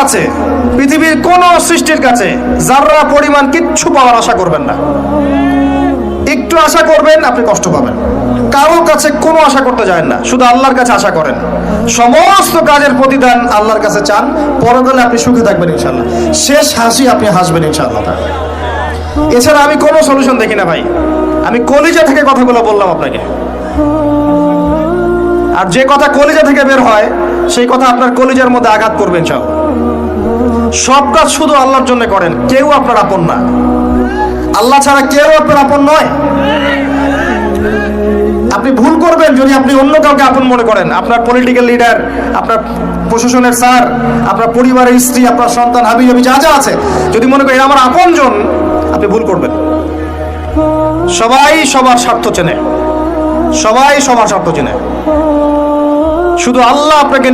কাছে, পৃথিবীর কোন সৃষ্টির কাছে যাররা পরিমাণ কিচ্ছু পাওয়ার আশা করবেন না। একটু আশা করবেন আপনি কষ্ট পাবেন। কারোর কাছে কোনো আশা করতে যায় না, শুধু আল্লাহর কাছে আশা করেন। সমস্ত কাজের প্রতিদান আল্লাহর কাছে চান, পরকালে আপনি সুখে থাকবেন ইনশাআল্লাহ। শেষ হাসি আপনি হাসবেন ইনশাআল্লাহ। এছাড়া আমি কোনো সলিউশন দেখি না ভাই। আমি কলিজা থেকে কথাগুলো বললাম আপনাকে, আর যে কথা কলিজা থেকে বের হয় সেই কথা আপনার কলিজার মধ্যে আঘাত করবে ইনশাআল্লাহ। সব কাজ শুধু আল্লাহর জন্য করেন, কেউ আপনার আপন না। আল্লাহ ছাড়া কেউ আপনার আপন নয়। আপনি ভুল করবেন যদি আপনি অন্য কাউকে আপন মনে করেন। আপনার পলিটিক্যাল লিডার, আপনার প্রশাসনের স্যার, আপনার পরিবারের স্ত্রী, আপনার সন্তান, হাবি জাবি যা যা আছে, যদি মনে করেন আমার আপনজন, আপনি ভুল করবেন। সবাই সবার স্বার্থ চেনে, সবাই সবার স্বার্থ চেনে। শুধু আল্লাহ আপনাকে